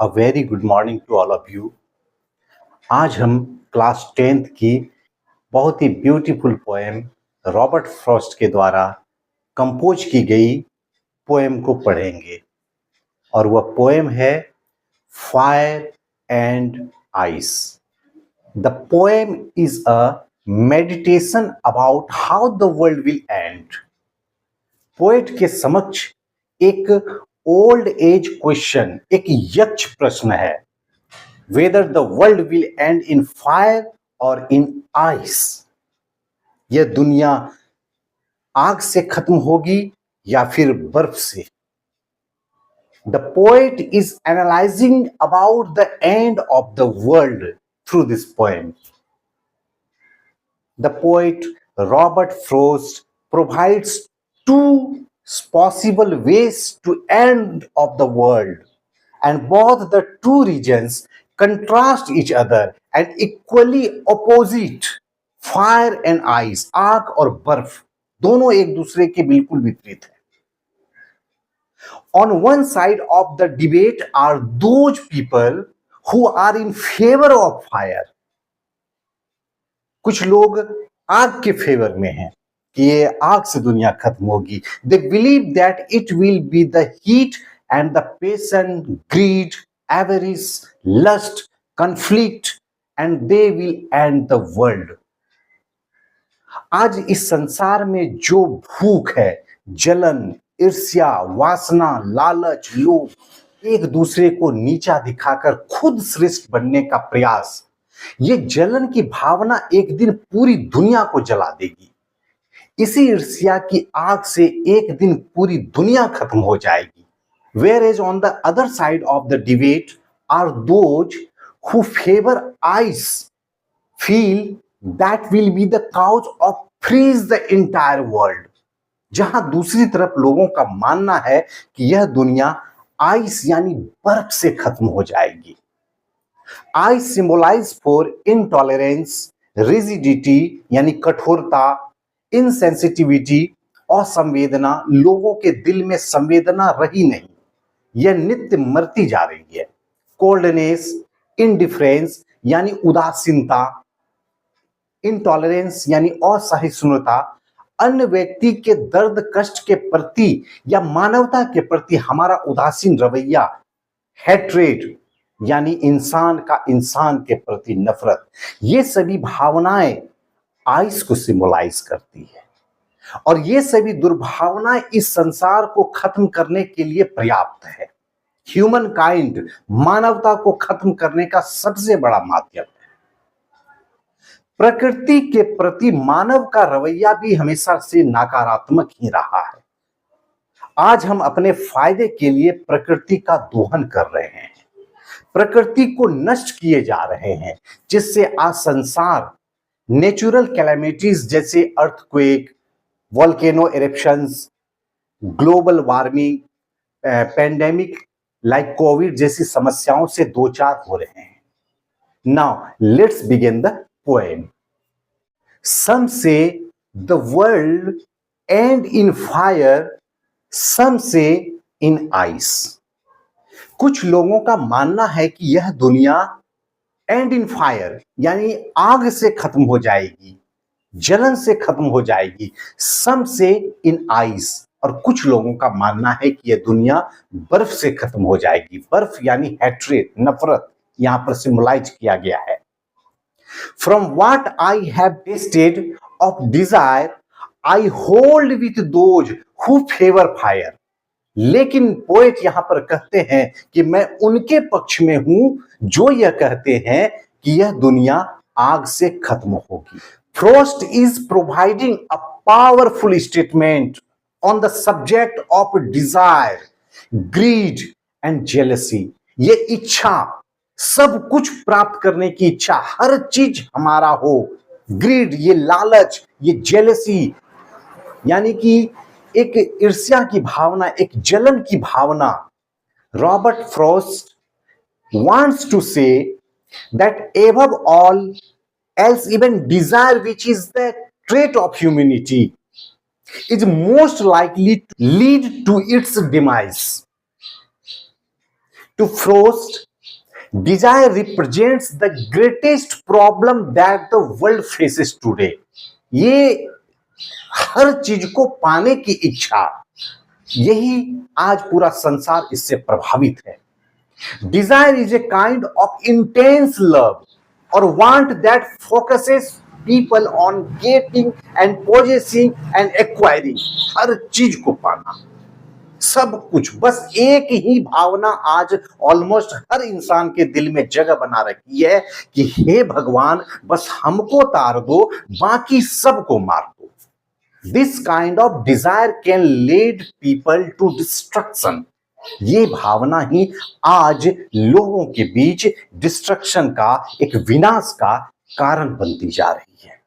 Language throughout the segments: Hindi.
A very good morning to all of you. आज हम क्लास 10th की बहुत ही ब्यूटीफुल पोएम रॉबर्ट फ्रॉस्ट के द्वारा कंपोज की गई पोएम को पढ़ेंगे और वह पोएम है fire and ice. The poem is a meditation about how the world will and. Poet के समक्ष एक ओल्ड एज क्वेश्चन, एक यक्ष प्रश्न है, whether the world will end in fire or in ice। यह दुनिया आग से खत्म होगी या फिर बर्फ से। The poet is analyzing about the end of the world through this poem. The poet Robert Frost provides two possible ways to end of the world, and both the two regions contrast each other and equally opposite। Fire and ice, आग और बर्फ दोनों एक दूसरे के बिल्कुल विपरीत है। On one side of the debate are those people who are in favor of fire। कुछ लोग आग के फेवर में हैं कि ये आग से दुनिया खत्म होगी। They believe that it will be the heat and the passion, greed, avarice, lust, conflict, and they will end the world। आज इस संसार में जो भूख है, जलन, ईर्ष्या, वासना, लालच, लोभ, एक दूसरे को नीचा दिखाकर खुद श्रेष्ठ बनने का प्रयास, ये जलन की भावना एक दिन पूरी दुनिया को जला देगी। इसी ईर्ष्या की आग से एक दिन पूरी दुनिया खत्म हो जाएगी। Whereas on the other side of the debate are those who favor ice, feel that will be the cause of freeze the entire world। जहां दूसरी तरफ लोगों का मानना है कि यह दुनिया आइस यानी बर्फ से खत्म हो जाएगी। Ice symbolise for intolerance, rigidity यानी कठोरता, इनसेंसिटिविटी और संवेदना। लोगों के दिल में संवेदना रही नहीं, यह नित्य मरती जा रही है। कोल्डनेस, इनडिफरेंस यानी उदासीनता, इंटॉलरेंस यानी असहिष्णुता, अन्य व्यक्ति के दर्द कष्ट के प्रति या मानवता के प्रति हमारा उदासीन रवैया, हेट्रेड यानी इंसान का इंसान के प्रति नफरत, ये सभी भावनाएं आइस को सिंबलाइज करती है और ये सभी दुर्भावनाएं इस संसार को खत्म करने के लिए पर्याप्त है। ह्यूमन काइंड, मानवता को खत्म करने का सबसे बड़ा माध्यम है। प्रकृति के प्रति मानव का रवैया भी हमेशा से नकारात्मक ही रहा है। आज हम अपने फायदे के लिए प्रकृति का दोहन कर रहे हैं, प्रकृति को नष्ट किए जा रहे हैं, जिससे आज संसार नेचुरल कैलेमिटीज जैसे earthquake, volcano eruptions, global warming, pandemic like Covid जैसी समस्याओं से दो चार हो रहे हैं। Now let's begin the poem। Some say the world end in fire, some say in ice। कुछ लोगों का मानना है कि यह दुनिया एंड इन फायर यानी आग से खत्म हो जाएगी, जलन से खत्म हो जाएगी। सम से इन आइस, और कुछ लोगों का मानना है कि यह दुनिया बर्फ से खत्म हो जाएगी। बर्फ यानी हैट्रेड, नफरत यहां पर सिंबलाइज किया गया है। From what I have tasted of desire, I hold with those who favor fire। लेकिन पोएट यहां पर कहते हैं कि मैं उनके पक्ष में हूं जो यह कहते हैं कि यह दुनिया आग से खत्म होगी। Frost is providing a powerful statement on the subject of desire, grid and jealousy. ये इच्छा, सब कुछ प्राप्त करने की इच्छा, हर चीज हमारा हो, ग्रीड ये लालच, ये जेलसी यानी कि एक ईर्ष्या की भावना, एक जलन की भावना। Robert Frost wants to say that above all else, even desire, which is the trait of humanity, is most likely to lead to its demise। To Frost, desire represents the greatest problem that the world faces today. ये हर चीज को पाने की इच्छा, यही आज पूरा संसार इससे प्रभावित है। Desire is a kind of intense love और want that focuses people on getting and possessing and acquiring. हर चीज को पाना, सब कुछ, बस एक ही भावना आज ऑलमोस्ट हर इंसान के दिल में जगह बना रखी है कि हे भगवान, बस हमको तार दो, बाकी सबको मार दो। This kind of desire can lead people to destruction. ये भावना ही आज लोगों के बीच डिस्ट्रक्शन का, एक विनाश का कारण बनती जा रही है।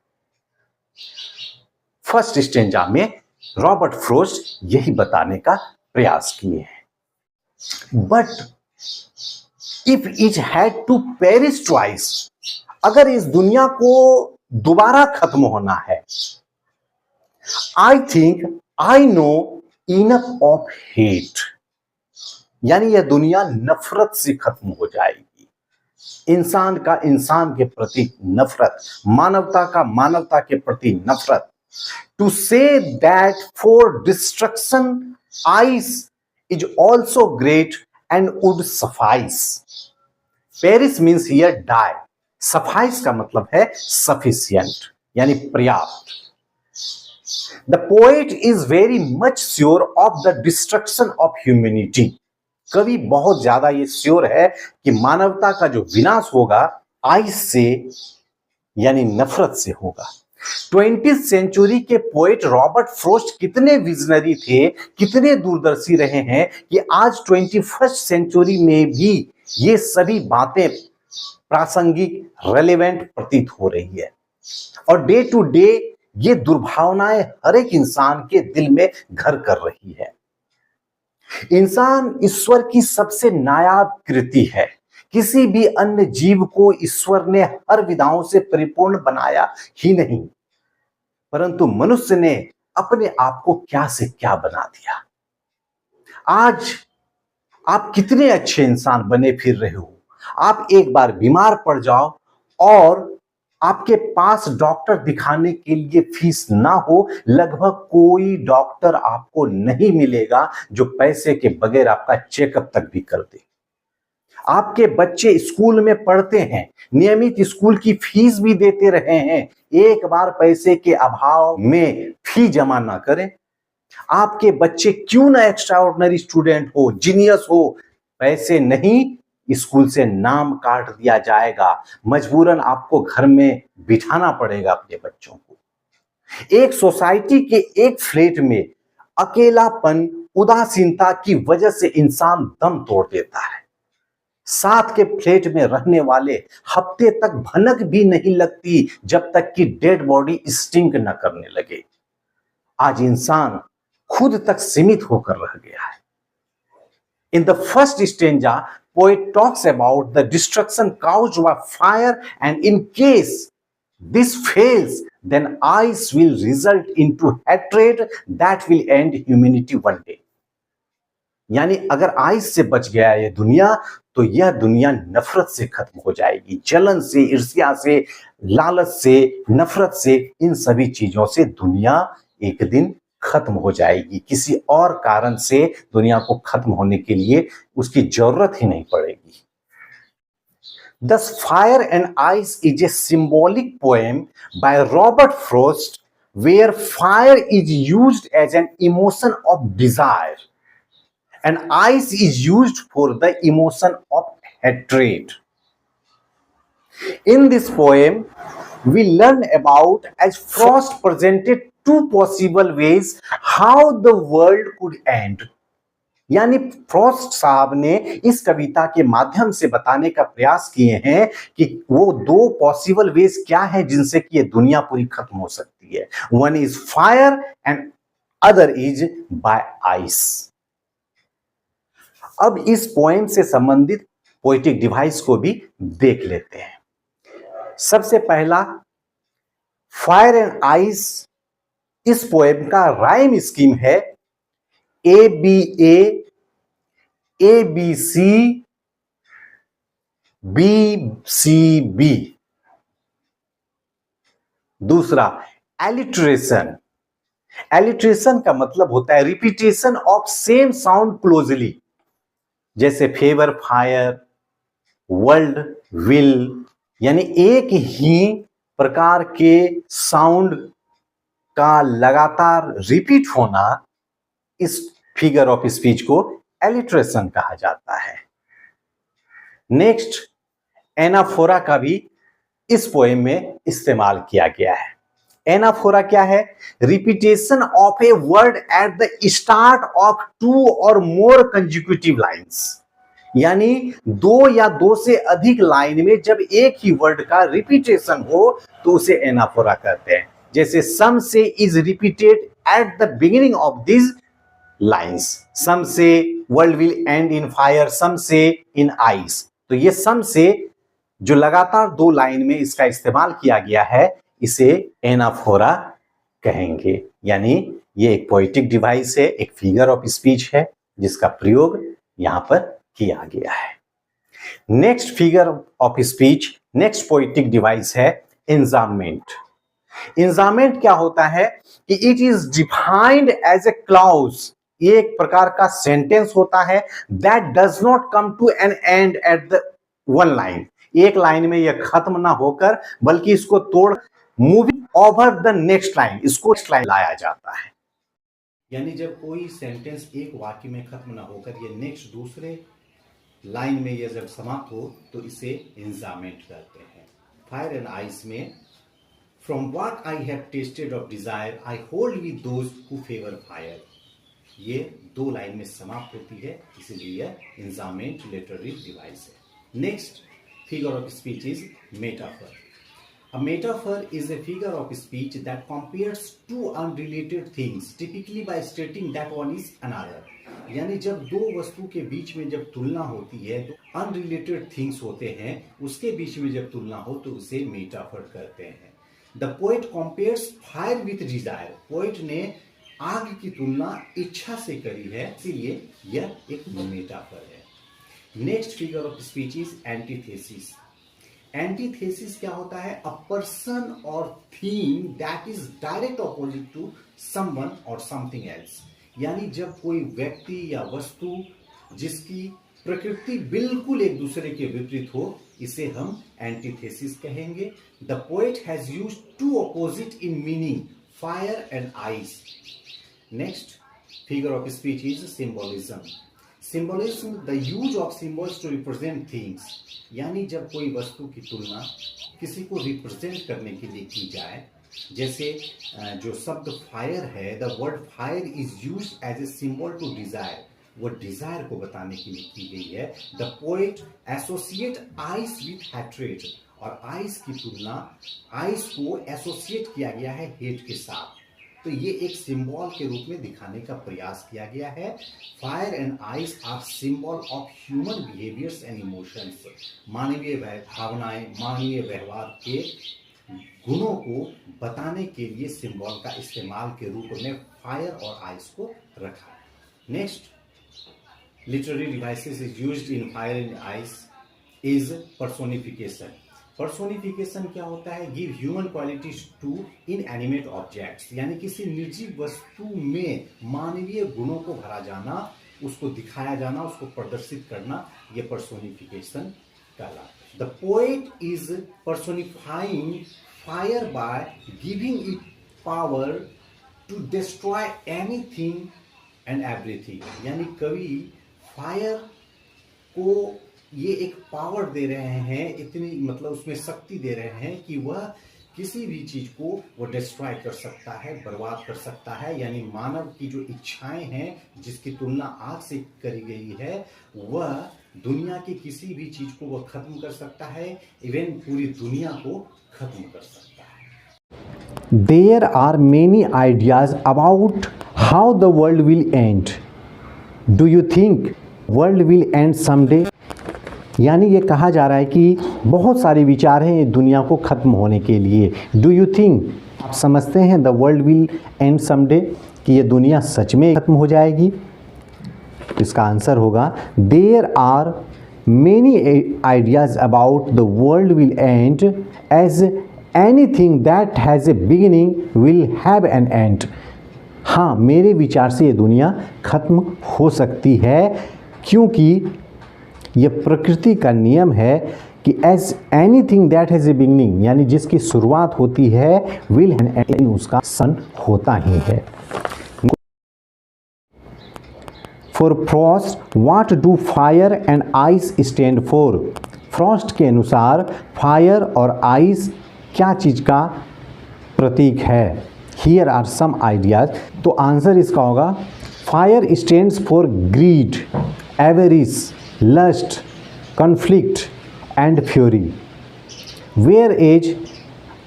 फर्स्ट स्टेंजा में रॉबर्ट फ्रोस्ट यही बताने का प्रयास किए हैं। But if it had to perish twice, अगर इस दुनिया को दोबारा खत्म होना है, I think I know enough of hate, यानी यह दुनिया नफरत से खत्म हो जाएगी। इंसान का इंसान के प्रति नफरत, मानवता का मानवता के प्रति नफरत। To say that for destruction ice is also great and would suffice. Perish means here die, suffice का मतलब है सफिशियंट, यानी पर्याप्त। The poet is very much sure of the destruction of humanity. कवि बहुत ज्यादा ये श्योर है कि मानवता का जो विनाश होगा आइस से, यानी नफरत से होगा। 20th सेंचुरी के पोएट रॉबर्ट फ्रोस्ट कितने विजनरी थे, कितने दूरदर्शी रहे हैं कि आज 21st सेंचुरी में भी ये सभी बातें प्रासंगिक, रेलेवेंट प्रतीत हो रही है। और डे टू डे ये दुर्भावनाएं हर एक इंसान के दिल में घर कर रही है। इंसान ईश्वर की सबसे नायाब कृति है। किसी भी अन्य जीव को ईश्वर ने हर विधाओं से परिपूर्ण बनाया ही नहीं, परंतु मनुष्य ने अपने आप को क्या से क्या बना दिया। आज आप कितने अच्छे इंसान बने फिर रहे हो, आप एक बार बीमार पड़ जाओ और आपके पास डॉक्टर दिखाने के लिए फीस ना हो, लगभग कोई डॉक्टर आपको नहीं मिलेगा जो पैसे के बगैर आपका चेकअप तक भी कर दे। आपके बच्चे स्कूल में पढ़ते हैं, नियमित स्कूल की फीस भी देते रहे हैं, एक बार पैसे के अभाव में फी जमा ना करें। आपके बच्चे क्यों ना एक्स्ट्रा ऑर्डिनरी स्टूडेंट हो, जीनियस हो, पैसे नहीं, स्कूल से नाम काट दिया जाएगा, मजबूरन आपको घर में बिठाना पड़ेगा अपने बच्चों को। एक सोसाइटी के एक फ्लैट में अकेलापन, उदासीनता की वजह से इंसान दम तोड़ देता है। साथ के फ्लैट में रहने वाले हफ्ते तक भनक भी नहीं लगती जब तक कि डेड बॉडी स्टिंक न करने लगे। आज इंसान खुद तक सीमित होकर रह गया है। In the first stanza, poet talks about the destruction caused by fire, and in case this fails, then ice will result into hatred that will end humanity one day. यानी अगर आइस से बच गया ये दुनिया, तो यह दुनिया नफरत से खत्म हो जाएगी, जलन से, ईर्ष्या से, लालच से, नफरत से, इन सभी चीजों से दुनिया एक दिन खत्म हो जाएगी। किसी और कारण से दुनिया को खत्म होने के लिए उसकी जरूरत ही नहीं पड़ेगी। Thus, Fire and Ice is a symbolic poem by Robert Frost, where fire is used as an emotion of desire and ice is used for the emotion of hatred. In this poem, we learn about as Frost presented two possible ways how the world could end. यानी फ्रॉस्ट साहब ने इस कविता के माध्यम से बताने का प्रयास किए हैं कि वो दो पॉसिबल वेज क्या है जिनसे कि ये दुनिया पूरी खत्म हो सकती है। One is fire and other is by ice. अब इस पोएम से संबंधित पोएटिक डिवाइस को भी देख लेते हैं। सबसे पहला, फायर एंड आइस, इस पोएम का राइम स्कीम है ABA ABC BCB। दूसरा एलिट्रेशन। एलिट्रेशन का मतलब होता है repetition of same sound closely, जैसे फेवर, फायर, वर्ल्ड, विल, यानी एक ही प्रकार के साउंड का लगातार रिपीट होना, इस फिगर ऑफ स्पीच को एलिट्रेशन कहा जाता है। नेक्स्ट, एनाफोरा का भी इस पोएम में इस्तेमाल किया गया है। एनाफोरा क्या है? Repetition of a word at the start of 2 और मोर कंसेक्यूटिव लाइन्स, यानी 2 या 2 से अधिक लाइन में जब एक ही वर्ड का रिपीटेशन हो तो उसे एनाफोरा कहते हैं। जैसे some say is repeated at the beginning of this lines, some say world will end in fire, some say in ice. तो ये सम से जो लगातार 2 लाइन में इसका इस्तेमाल किया गया है, इसे एनाफोरा कहेंगे। यानी ये एक पोएटिक डिवाइस है, एक फिगर ऑफ स्पीच है जिसका प्रयोग यहां पर किया गया है। Next figure of speech, next poetic device है एंजाममेंट। एंजाममेंट क्या होता है कि it is defined as a clause, ये एक प्रकार का सेंटेंस होता है that does not come to an end at the one line, एक लाइन में यह खत्म ना होकर बल्कि इसको तोड़ moving over the next line, इसको नेक्स्ट लाइन लाया जाता है। यानी जब कोई सेंटेंस एक वाक्य में खत्म ना होकर ये नेक्स्ट दूसरे लाइन में ये जब समाप्त हो तो इसे एंजाममेंट कहते हैं। फायर एंड आइस में from what I have tested of desire I hold with those who favour fire, ये 2 लाइन में समाप्त होती है, इसलिए यह एंजाममेंट लिटरेरी डिवाइस है। Next figure of speech is metaphor. A metaphor is a figure of speech that compares two unrelated things, typically by stating that one is another. यानी जब 2 वस्तु के बीच में जब तुलना होती है तो unrelated things होते हैं, उसके बीच में जब तुलना हो तो उसे metaphor कहते हैं। The poet compares fire with desire. Poet ने आग की तुलना इच्छा से करी है, इसीलिए यह एक मेटाफर है। Next figure of speech is antithesis. Antithesis क्या होता है? अ पर्सन और theme that is direct opposite to someone और समथिंग एल्स, यानी जब कोई व्यक्ति या वस्तु जिसकी प्रकृति बिल्कुल एक दूसरे के विपरीत हो, इसे हम एंटीथेसिस कहेंगे। The poet has used 2 opposite in meaning, fire and ice. Next figure of speech is symbolism. Symbolism the use of symbols to represent things, यानी जब कोई वस्तु की तुलना किसी को रिप्रेजेंट करने के लिए की जाए, जैसे जो शब्द फायर है, the word fire is used as a symbol to desire, वो डिजायर को बताने के लिए की गई है। The poet associate ice with hatred, और आइस की तुलना, आइस को एसोसिएट किया गया है हेट के साथ, तो ये एक सिंबल के रूप में दिखाने का प्रयास किया गया है। Fire and ice are symbol of human behaviours and emotions, मानवीय भावनाएं, मानवीय व्यवहार के गुणों को बताने के लिए सिंबल का इस्तेमाल के रूप में फायर और आइस को रखा। Next literary devices is used in fire and ice is personification. Personification क्या होता है? Give human qualities to inanimate objects, यानी किसी निर्जीव वस्तु में मानवीय गुणों को भरा जाना, उसको दिखाया जाना, उसको प्रदर्शित करना, ये पर्सोनिफिकेशन कहलाता है। The poet is personifying fire by giving it power to destroy anything and everything, यानी कवि फायर को ये एक पावर दे रहे हैं, इतनी मतलब उसमें शक्ति दे रहे हैं कि वह किसी भी चीज को वो डिस्ट्रॉय कर सकता है, बर्बाद कर सकता है। यानी मानव की जो इच्छाएं हैं, जिसकी तुलना आग से करी गई है, वह दुनिया की किसी भी चीज को वह खत्म कर सकता है, इवन पूरी दुनिया को खत्म कर सकता है। There are many ideas about how the world will end. Do you think world will end someday? यानी ये कहा जा रहा है कि बहुत सारे विचार हैं दुनिया को ख़त्म होने के लिए। डू यू थिंक, आप समझते हैं the world will and someday, कि ये दुनिया सच में ख़त्म हो जाएगी? इसका आंसर होगा there are Many ideas about the world will end, as anything that has a beginning will have an end. हाँ, मेरे विचार से ये दुनिया खत्म हो सकती है, क्योंकि ये प्रकृति का नियम है कि as anything that has a beginning, यानी जिसकी शुरुआत होती है, विल एंड उसका सन होता ही है। For Frost, what do fire and ice stand for? Frost के अनुसार फायर और आइस क्या चीज़ का प्रतीक है? Here are some ideas. तो आंसर इसका होगा fire stands for greed, avarice, lust, conflict and fury, whereas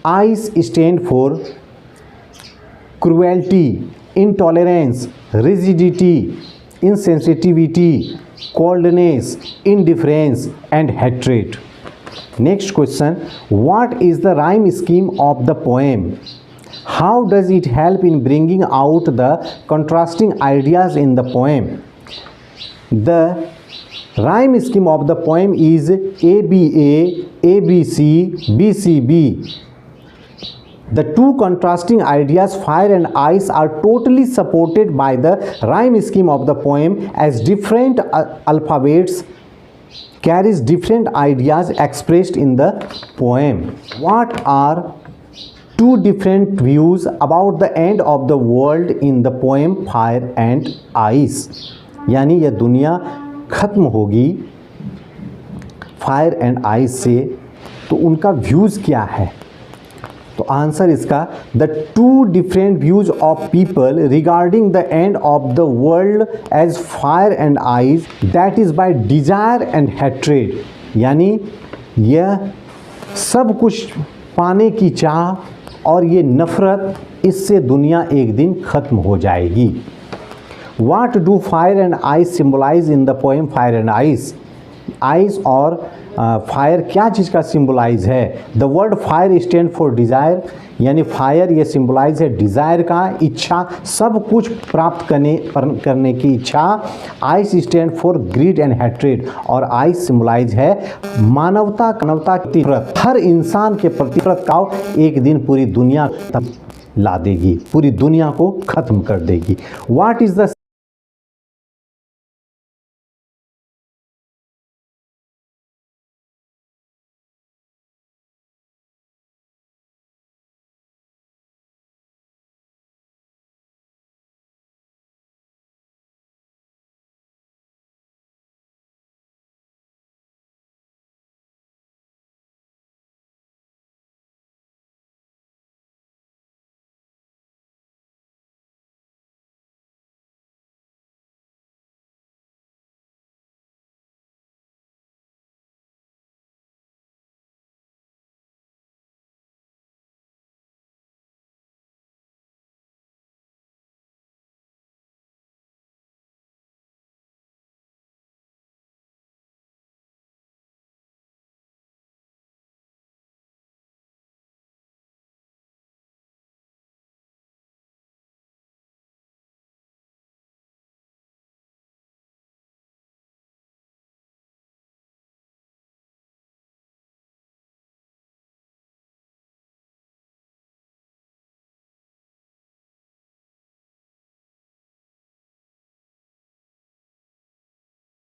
ice stand for cruelty, intolerance, rigidity, insensitivity, coldness, indifference and hatred. Next question, what is the rhyme scheme of the poem? How does it help in bringing out the contrasting ideas in the poem? The rhyme scheme of the poem is ABA, ABC, BCB. The two contrasting ideas, fire and ice, are totally supported by the rhyme scheme of the poem, as different alphabets carries different ideas expressed in the poem. What are two different views about the end of the world in the poem Fire and Ice? यानी यह दुनिया खत्म होगी फायर एंड आइस से, तो उनका व्यूज़ क्या है? तो आंसर इसका, the two different views of people regarding the end of the world as fire and ice, that is by desire and hatred, यानी यह सब कुछ पाने की चाह और ये नफरत, इससे दुनिया एक दिन खत्म हो जाएगी। What do fire and ice symbolise in the poem fire and ice? Ice और फायर क्या चीज़ का सिम्बलाइज है? The word fire stand for desire, यानी फायर ये सिम्बलाइज है डिज़ायर का, इच्छा, सब कुछ प्राप्त करने की इच्छा। Ice stand for greed and hatred, और आइस सिम्बलाइज है मानवता के प्रति, हर इंसान के प्रति का एक दिन पूरी दुनिया तक ला देगी, पूरी दुनिया को खत्म कर देगी। What is the